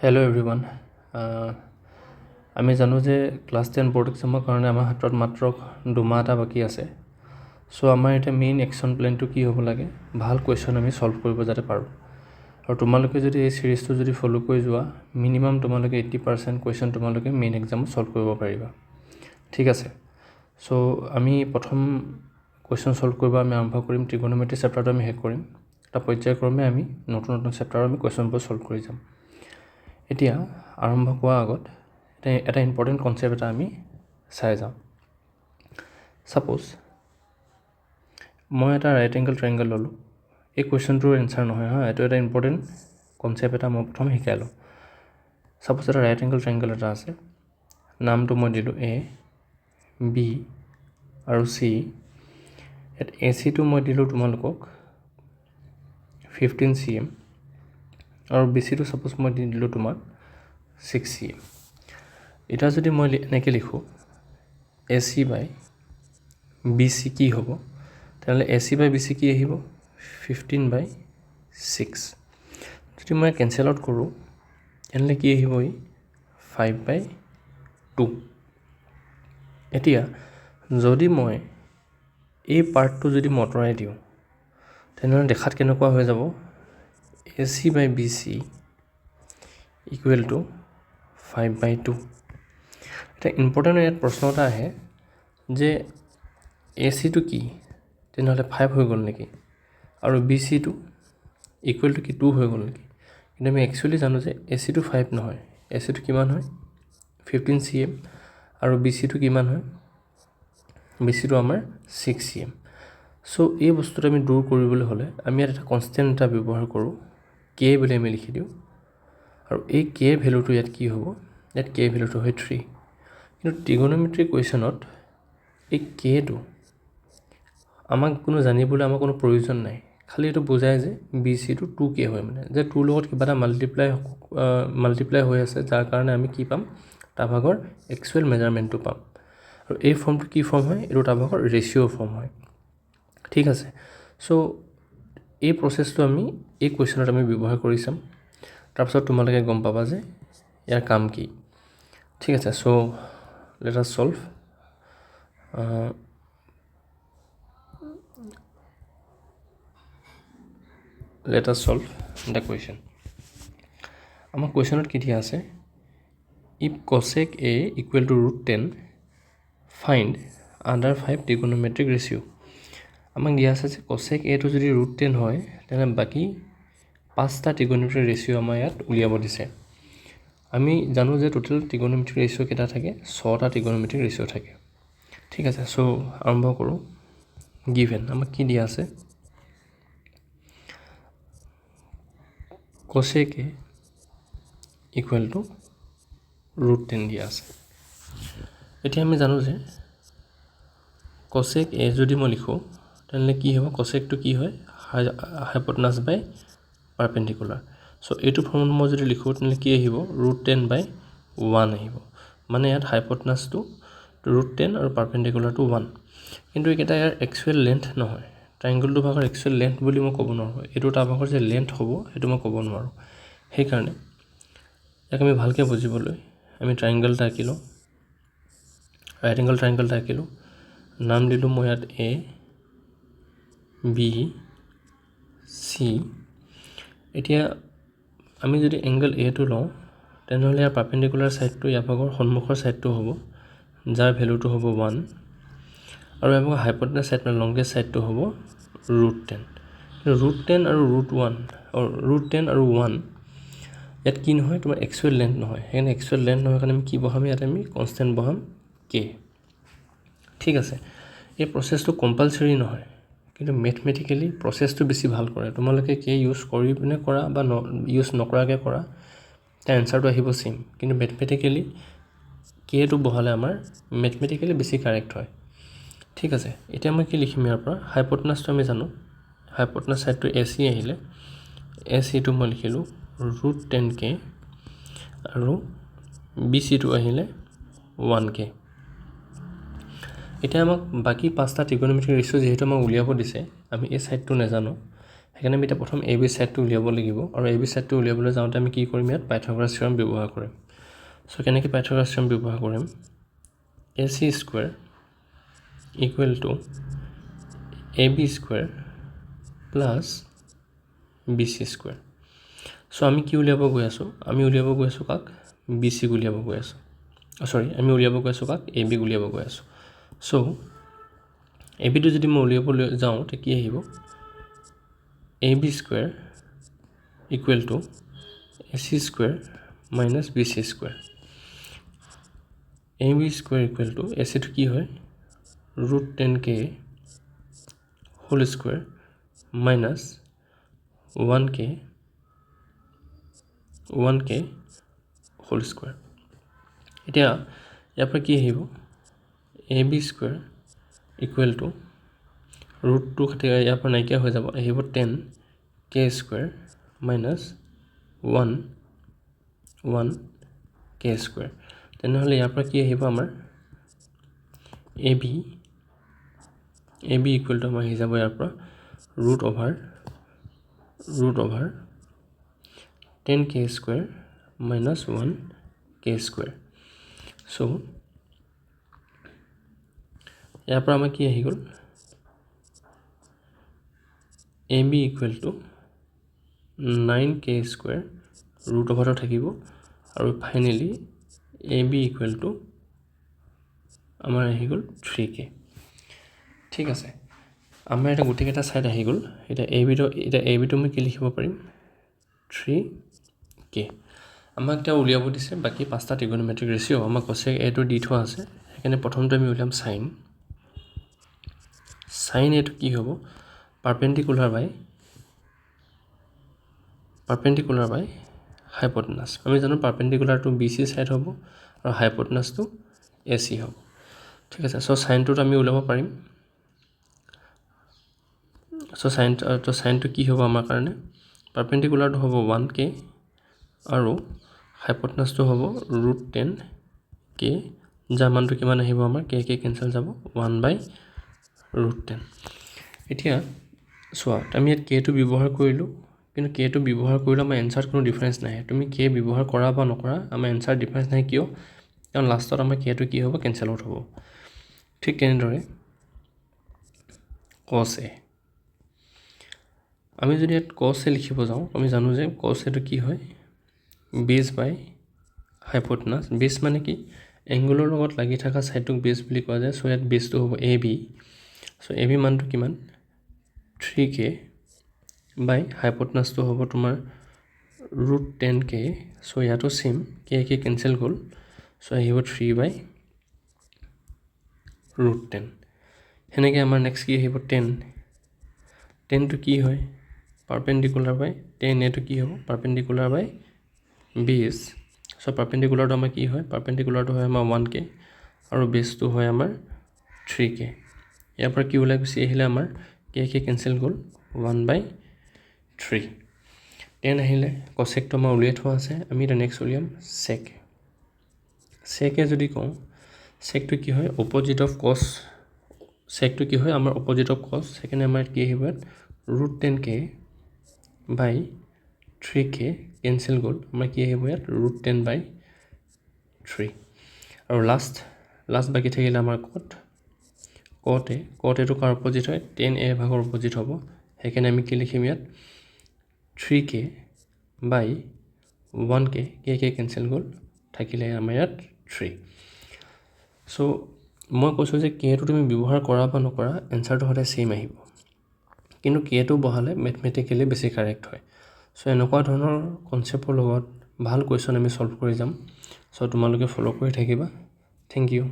Hello' everyone, আমি জানো যে ক্লাছ 10 বৰ্ড এক্সামৰ কাৰণে আমাৰ হাতত মাত্ৰ 2 মাহ এটা বাকী আছে। চ' আমাৰ এতিয়া মেইন একশ্যন প্লেনটো কি হ'ব লাগে, ভাল কুৱেশ্যন আমি ছল্ভ কৰিব যাতে পাৰোঁ। আৰু তোমালোকে যদি এই ছিৰিজটো যদি ফ'ল' কৰি যোৱা, মিনিমাম তোমালোকে 80% কুৱেশ্যন তোমালোকে মেইন এক্সামত ছল্ভ কৰিব পাৰিবা। ঠিক আছে, চ' আমি প্ৰথম কুৱেশ্যন ছল্ভ কৰিব আমি আৰম্ভ কৰিম। ট্ৰিগন'মেট্ৰি চেপ্টাৰটো আমি শেষ কৰিম। এটা পৰ্যায়ক্ৰমে আমি নতুন চেপ্টাৰৰ আমি কুৱেশ্যনবোৰ ছল্ভ কৰি যাম। এতিয়া আৰম্ভ কৰাৰ আগত এটা ইম্পৰ্টেণ্ট কনচেপ্ট এটা আমি চাই যাওঁ। ছাপ'জ মই এটা ৰাইট এংগল ট্ৰায়েংগল ল'লোঁ। এই কুৱেশ্যনটোৰ এনচাৰ নহয় হা, এইটো এটা ইম্পৰ্টেণ্ট কনচেপ্ট এটা মই প্ৰথম শিকাই লওঁ। ছাপ'জ এটা ৰাইট এংগল ট্ৰায়েংগল এটা আছে, নামটো মই দিলোঁ এ, বি আৰু চি। ইয়াত এ চিটো মই দিলোঁ তোমালোকক 15 cm আৰু বি চিটো ছাপ'জ মই দি দিলোঁ তোমাক 6 cm। এতিয়া যদি মই এনেকৈ লিখোঁ এ চি বাই বি চি কি হ'ব, তেনেহ'লে এ চি বাই বি চি কি আহিব 15/6। যদি মই কেঞ্চেল আউট কৰোঁ তেনেহ'লে কি আহিব, 5/2। এতিয়া যদি মই এই পাৰ্টটো যদি মই আঁতৰাই দিওঁ তেনেহ'লে দেখাত কেনেকুৱা হৈ যাব, A C by B C equal to 5/2। এতিয়া ইম্পৰ্টেণ্ট ইয়াত প্ৰশ্ন এটা আহে যে এ চিটো কি, তেনেহ'লে 5 হৈ গ'ল নেকি, আৰু বি চিটো ইকুৱেল টু কি 2 হৈ গ'ল নেকি। কিন্তু আমি একচুৱেলি জানো যে এ চিটো 5 নহয়, এ চিটো কিমান হয় 15 cm আৰু বি চিটো কিমান হয়, বি চিটো আমাৰ 6 cm। চ' এই বস্তুটো আমি দূৰ কৰিবলৈ হ'লে আমি ইয়াত এটা কনষ্টেণ্ট এটা ব্যৱহাৰ কৰোঁ, কে বুলি আমি লিখি দিওঁ। আৰু এই কে ভেলুটো ইয়াত কি হ'ব, ইয়াত কে ভেলুটো হয় 3। কিন্তু ট্ৰিগন'মেট্ৰি কুৱেশ্যনত এই কেটো আমাক জানিবলৈ আমাৰ কোনো প্ৰয়োজন নাই। খালি এইটো বুজায় যে বি চিটো 2k হয়, মানে যে 2 লগত কিবা এটা মাল্টিপ্লাই হৈ আছে, যাৰ কাৰণে আমি কি পাম, তাৰ ভাগৰ একচুৱেল মেজাৰমেণ্টটো পাম। আৰু এই ফৰ্মটো কি ফৰ্ম হয়, এইটো তাৰ ভাগৰ ৰেচিঅ' ফৰ্ম হয়। ঠিক আছে, চ' এই প্ৰচেছটো আমি এই কুৱেশ্যনত আমি ব্যৱহাৰ কৰি চাম। তাৰপিছত তোমালোকে গম পাবা যে ইয়াৰ কাম কি। ঠিক আছে, so' let us solve. Let us solve the question. আমাৰ কুৱেশ্যনত কি দিয়া আছে, if cosec A equal to √10 find under 5 trigonometric ratio। আমাক দিয়া আছে যে cosec A টো যদি √10 হয় তেনেহ'লে বাকী 5টা trigonometric ratio আমাৰ ইয়াত উলিয়াব দিছে। আমি জানো যে টোটেল trigonometric ratio কেইটা থাকে, 6টা trigonometric ratio থাকে। ঠিক আছে, চ' আৰম্ভ কৰোঁ। গিভেন আমাক কি দিয়া আছে, cosec A ইকুৱেল টু √10 দিয়া আছে। এতিয়া আমি জানো যে cosec A যদি মই লিখোঁ তেনেহ'লে কি হ'ব, cosecটো কি হয়, হাইপ'টেনাছ বাই পাৰপেণ্ডিকুলাৰ। চ' এইটো ফৰ্মত মই যদি লিখোঁ তেনেহ'লে কি আহিব, √10/1 আহিব। মানে ইয়াত হাইপ'টেনাছটো √10 আৰু পাৰপেণ্ডিকুলাৰটো 1। কিন্তু এইকেইটা ইয়াৰ একচুৱেল লেন্থ নহয়, ট্ৰায়েংগলটো ভাগৰ একচুৱেল লেন্থ বুলি মই ক'ব নোৱাৰোঁ। এইটো তাৰ ভাগৰ যে লেন্থ হ'ব সেইটো মই ক'ব নোৱাৰোঁ। সেইকাৰণে ইয়াক আমি ভালকৈ বুজিবলৈ আমি ট্ৰায়েংগল এটা আঁকি লওঁ, ৰাইট এংগল ট্ৰায়েংগল এটা আঁকিলোঁ। নাম দিলোঁ মই ইয়াত এ, বি, চি। এতিয়া আমি যদি এংগল এটো লওঁ তেনেহ'লে ইয়াৰ পাৰপেণ্ডিকুলাৰ ছাইডটো ইয়াৰ ভাগৰ সন্মুখৰ ছাইডটো হ'ব, যাৰ ভেলুটো হ'ব 1, আৰু ইয়াৰ ভাগৰ হাইপ'টেনাছ ছাইড মানে লংগেষ্ট ছাইডটো হ'ব √10। √10 আৰু √10 আৰু 1 ইয়াত কি নহয়, তোমাৰ একচুৱেল লেন্থ নহয়। সেইকাৰণে একচুৱেল লেন্থ নহয় কাৰণে আমি কি বহাম, ইয়াত আমি কনষ্টেণ্ট বহাম কে। ঠিক আছে, এই প্ৰচেছটো কম্পালচৰি নহয়, কিন্তু মেথমেটিকেলি প্ৰচেছটো বেছি ভাল কৰে। তোমালোকে কে ইউজ কৰি পিনে কৰা বা ইউজ নকৰাকৈ কৰা, তাৰ এনচাৰটো আহিব ছেইম। কিন্তু মেথমেটিকেলি কেটো বহালে আমাৰ মেথমেটিকেলি বেছি কাৰেক্ট হয়। ঠিক আছে, এতিয়া মই কি লিখিম ইয়াৰ পৰা, হাইপ'টেনাছটো আমি জানো, হাইপ'টেনাছ ছাইডটো এ চি আহিলে, এ চিটো মই লিখিলোঁ √10k আৰু বি চিটো আহিলে 1k। এতিয়া আমাক বাকী 5টা ট্ৰিগন'মেট্ৰিক ৰেচিঅ' যিহেতু আমাক উলিয়াব দিছে, আমি এই ছাইডটো নাজানো, সেইকাৰণে আমি এতিয়া প্ৰথম এ বি ছাইডটো উলিয়াব লাগিব আৰু এ বি ছাইডটো উলিয়াবলৈ যাওঁতে আমি কি কৰিম ইয়াত পাইথাগোৰাছ থিয়ৰম ব্যৱহাৰ কৰিম চ' কেনেকৈ পাইথাগোৰাছ থিয়ৰম ব্যৱহাৰ কৰিম A C square equal to A B square plus B C square so' আমি কি উলিয়াব গৈ আছোঁ আমি উলিয়াব গৈ আছোঁ কাক বি চিক উলিয়াব গৈ আছোঁ আমি উলিয়াব গৈ আছোঁ কাক এ বিক উলিয়াব গৈ আছোঁ চ' এ বিটো যদি মই উলিয়াবলৈ যাওঁ তেতিয়া কি আহিব A B square equal to A C square minus B C square A B square equal to A চিটো কি হয় √10k whole square minus 1k whole square এতিয়া ইয়াৰ পৰা কি আহিব A B square equal to ৰুটটো ইয়াৰ পৰা নাইকিয়া হৈ যাব আহিব 10k square minus 1k square তেনেহ'লে ইয়াৰ পৰা কি আহিব আমাৰ এ বি ইকুৱেল টু আমাৰ আহি যাব ইয়াৰ পৰা root over 10k square minus 1k square so' ইয়াৰ পৰা আমাৰ কি আহি গ'ল A B equal to 9k square root অভাৰটো থাকিব আৰু finally A B equal to আমাৰ আহি গ'ল 3k ঠিক আছে আমাৰ এটা গোটেইকেইটা ছাইড আহি গ'ল এতিয়া এ বিটো আমি কি লিখিব পাৰিম 3k আমাক এতিয়া উলিয়াব দিছে বাকী 5টা ট্ৰিগনমেট্ৰিক ৰেচিঅ' আমাক কচেক এটো দি থোৱা আছে সেইকাৰণে প্ৰথমতে আমি উলিয়াম সাইন এটো কি হ'ব পাৰপেণ্ডিকুলাৰ বাই হাইপটেনাছ আমি জানো পাৰপেণ্ডিকুলাৰটো বি চি ছাইড হ'ব আৰু হাইপটেনাছটো এ চি হ'ব ঠিক আছে চ' সাইনটোত আমি ওলাব পাৰিম চ' সাইনটো কি হ'ব আমাৰ কাৰণে পাৰপেণ্ডিকুলাৰটো হ'ব 1k আৰু হাইপটেনাছটো হ'ব √10k যাৰ মানটো কিমান আহিব আমাৰ k কেনচেল যাব 1/√10 এতিয়া চোৱা আমি ইয়াত kটো ব্যৱহাৰ কৰিলোঁ কিন্তু kটো ব্যৱহাৰ কৰিলে আমাৰ এনসাৰত কোনো ডিফাৰেন্স নাহে তুমি k ব্যৱহাৰ কৰা বা নকৰা আমাৰ এনসাৰ ডিফাৰেন্স নাই কিয় কাৰণ লাষ্টত আমাৰ kটো কি হ'ব কেনসেল আউট হ'ব ঠিক তেনেদৰে cos a আমি যদি ইয়াত cos a লিখিব যাওঁ আমি জানো যে cos a টো কি হয় বেছ বাই হাইপটেনাছ বেছ মানে কি এংগুলৰ লগত লাগি থকা সাইডটোক বেছ বুলি কোৱা যায় চ' ইয়াত বেছটো হ'ব A B so' A B মানটো কিমান 3k বাই হাইপটেনাছটো হ'ব তোমাৰ √10k চ' ইয়াতো সেম k কেনসেল গ'ল চ' আহিব 3/√10 সেনেকৈ আমাৰ নেক্সট কি আহিব 10টো কি হয় পাৰপেণ্ডিকুলাৰ বাই 10 এটো কি হ'ব পাৰপেণ্ডিকুলাৰ বাই বেছ চ' পাৰপেণ্ডিকুলাৰটো আমাৰ কি হয় পাৰপেণ্ডিকুলাৰটো হয় আমাৰ 1k আৰু বেছটো হয় আমাৰ 3k ইয়াৰ পৰা কি ওলাই গুচি আহিলে আমাৰ k কেনসেল গ'ল 1/3 10 আহিলে কচেকটো আমাৰ উলিয়াই থোৱা আছে আমি এটা নেক্সট উলিয়াম সেকে যদি কওঁ সেকটো কি হয় অপজিট অফ কচ সেকটো কি হয় আমাৰ অপজিট অফ কচ সেইকাৰণে আমাৰ কি আহিব √10k বাই 3k কেনসেল গ'ল আমাৰ কি আহিব ইয়াত √10/3 আৰু লাষ্ট বাকি থাকিলে আমাৰ cot এটো কাৰ অপজিট হয় 10a ভাগৰ অপজিট হ'ব সেইকাৰণে আমি কি লিখিম ইয়াত 3k বাই 1k k কেনসেল গ'ল থাকিলে আমাৰ ইয়াত 3 চ' মই কৈছোঁ যে kটো তুমি ব্যৱহাৰ কৰা বা নকৰা এনসাৰটো সদায় সেম আহিব কিন্তু kটো বহালে মেথমেটিকেলি বেছি কাৰেক্ট হয় চ' এনেকুৱা ধৰণৰ কনচেপ্টৰ লগত ভাল কুৱেশ্যন আমি সলভ কৰি যাম চ' তোমালোকে ফলো কৰি থাকিবা থেংক ইউ